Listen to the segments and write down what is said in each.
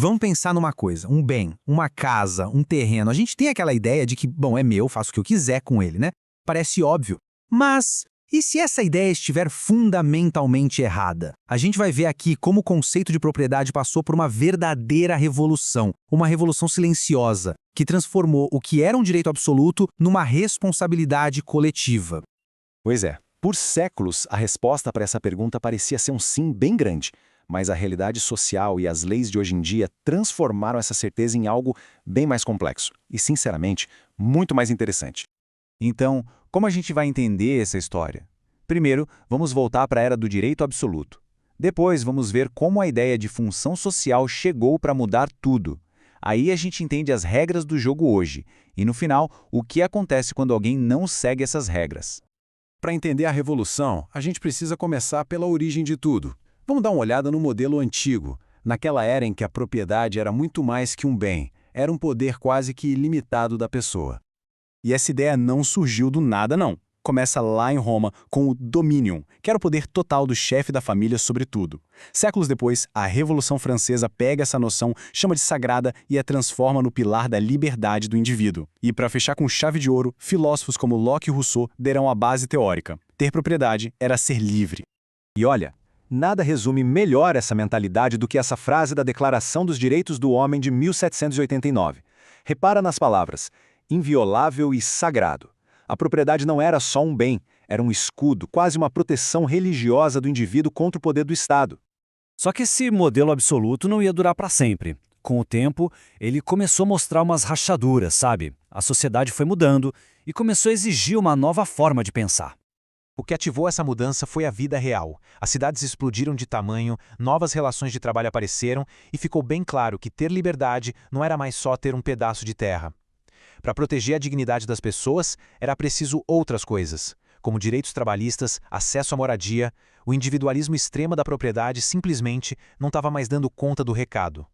Vamos pensar numa coisa, um bem, uma casa, um terreno. A gente tem aquela ideia de que, bom, é meu, faço o que eu quiser com ele, né? Parece óbvio. Mas e se essa ideia estiver fundamentalmente errada? A gente vai ver aqui como o conceito de propriedade passou por uma verdadeira revolução, uma revolução silenciosa, que transformou o que era um direito absoluto numa responsabilidade coletiva. Pois é, por séculos a resposta para essa pergunta parecia ser um sim bem grande, mas a realidade social e as leis de hoje em dia transformaram essa certeza em algo bem mais complexo e, sinceramente, muito mais interessante. Então, como a gente vai entender essa história? Primeiro, vamos voltar para a era do direito absoluto. Depois, vamos ver como a ideia de função social chegou para mudar tudo. Aí a gente entende as regras do jogo hoje. E no final, o que acontece quando alguém não segue essas regras. Para entender a revolução, a gente precisa começar pela origem de tudo. Vamos dar uma olhada no modelo antigo, naquela era em que a propriedade era muito mais que um bem, era um poder quase que ilimitado da pessoa. E essa ideia não surgiu do nada, não. Começa lá em Roma com o dominium, que era o poder total do chefe da família sobre tudo. Séculos depois, a Revolução Francesa pega essa noção, chama de sagrada e a transforma no pilar da liberdade do indivíduo. E para fechar com chave de ouro, filósofos como Locke e Rousseau deram a base teórica. Ter propriedade era ser livre. E olha, nada resume melhor essa mentalidade do que essa frase da Declaração dos Direitos do Homem de 1789. Repara nas palavras: inviolável e sagrado. A propriedade não era só um bem, era um escudo, quase uma proteção religiosa do indivíduo contra o poder do Estado. Só que esse modelo absoluto não ia durar para sempre. Com o tempo, ele começou a mostrar umas rachaduras, sabe? A sociedade foi mudando e começou a exigir uma nova forma de pensar. O que ativou essa mudança foi a vida real. As cidades explodiram de tamanho, novas relações de trabalho apareceram e ficou bem claro que ter liberdade não era mais só ter um pedaço de terra. Para proteger a dignidade das pessoas, era preciso outras coisas, como direitos trabalhistas, acesso à moradia. O individualismo extremo da propriedade simplesmente não estava mais dando conta do recado.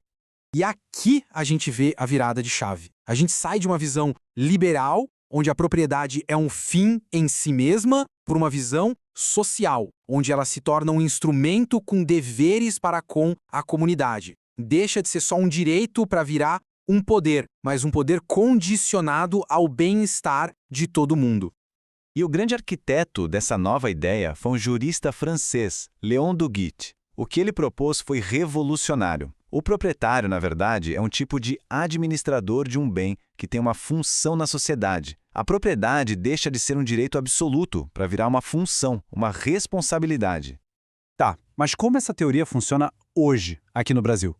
E aqui a gente vê a virada de chave. A gente sai de uma visão liberal, onde a propriedade é um fim em si mesma, por uma visão social, onde ela se torna um instrumento com deveres para com a comunidade. Deixa de ser só um direito para virar um poder, mas um poder condicionado ao bem-estar de todo mundo. E o grande arquiteto dessa nova ideia foi um jurista francês, Léon Duguit. O que ele propôs foi revolucionário. O proprietário, na verdade, é um tipo de administrador de um bem que tem uma função na sociedade. A propriedade deixa de ser um direito absoluto para virar uma função, uma responsabilidade. Tá, mas como essa teoria funciona hoje, aqui no Brasil?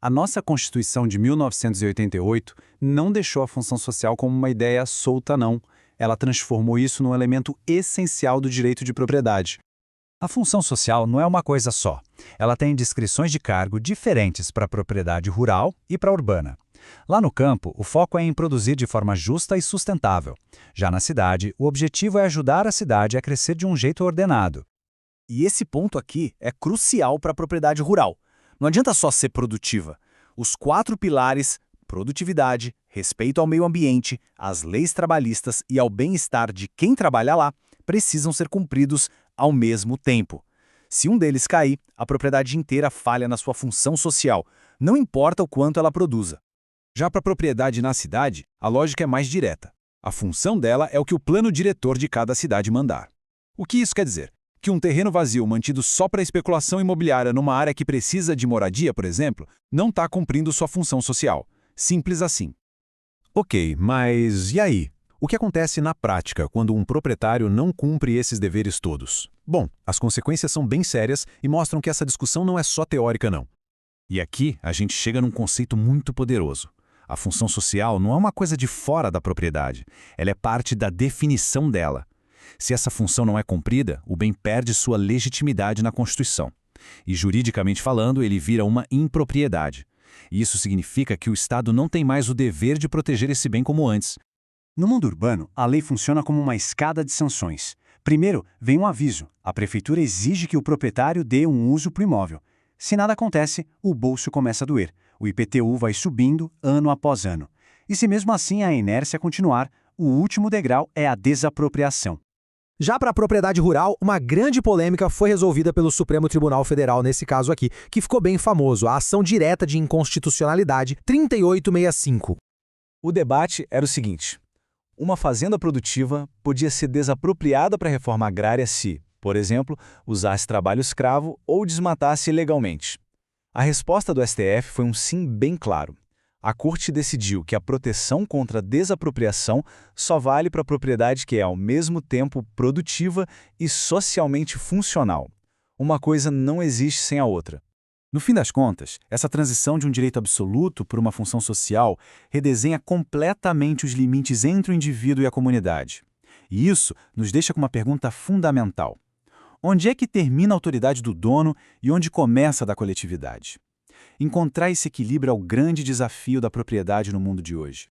A nossa Constituição de 1988 não deixou a função social como uma ideia solta, não. Ela transformou isso num elemento essencial do direito de propriedade. A função social não é uma coisa só. Ela tem descrições de cargo diferentes para a propriedade rural e para a urbana. Lá no campo, o foco é em produzir de forma justa e sustentável. Já na cidade, o objetivo é ajudar a cidade a crescer de um jeito ordenado. E esse ponto aqui é crucial para a propriedade rural. Não adianta só ser produtiva. Os 4 pilares, produtividade, respeito ao meio ambiente, às leis trabalhistas e ao bem-estar de quem trabalha lá, precisam ser cumpridos ao mesmo tempo. Se um deles cair, a propriedade inteira falha na sua função social, não importa o quanto ela produza. Já para a propriedade na cidade, a lógica é mais direta. A função dela é o que o plano diretor de cada cidade mandar. O que isso quer dizer? Que um terreno vazio mantido só para especulação imobiliária numa área que precisa de moradia, por exemplo, não está cumprindo sua função social. Simples assim. Ok, mas e aí? O que acontece na prática quando um proprietário não cumpre esses deveres todos? Bom, as consequências são bem sérias e mostram que essa discussão não é só teórica, não. E aqui a gente chega num conceito muito poderoso. A função social não é uma coisa de fora da propriedade, ela é parte da definição dela. Se essa função não é cumprida, o bem perde sua legitimidade na Constituição. E, juridicamente falando, ele vira uma impropriedade. E isso significa que o Estado não tem mais o dever de proteger esse bem como antes. No mundo urbano, a lei funciona como uma escada de sanções. Primeiro, vem um aviso. A prefeitura exige que o proprietário dê um uso para o imóvel. Se nada acontece, o bolso começa a doer. O IPTU vai subindo ano após ano. E se mesmo assim a inércia continuar, o último degrau é a desapropriação. Já para a propriedade rural, uma grande polêmica foi resolvida pelo Supremo Tribunal Federal nesse caso aqui, que ficou bem famoso, a ação direta de inconstitucionalidade 3865. O debate era o seguinte: uma fazenda produtiva podia ser desapropriada para a reforma agrária se, por exemplo, usasse trabalho escravo ou desmatasse ilegalmente. A resposta do STF foi um sim bem claro. A Corte decidiu que a proteção contra a desapropriação só vale para a propriedade que é, ao mesmo tempo, produtiva e socialmente funcional. Uma coisa não existe sem a outra. No fim das contas, essa transição de um direito absoluto por uma função social redesenha completamente os limites entre o indivíduo e a comunidade. E isso nos deixa com uma pergunta fundamental. Onde é que termina a autoridade do dono e onde começa a da coletividade? Encontrar esse equilíbrio é o grande desafio da propriedade no mundo de hoje.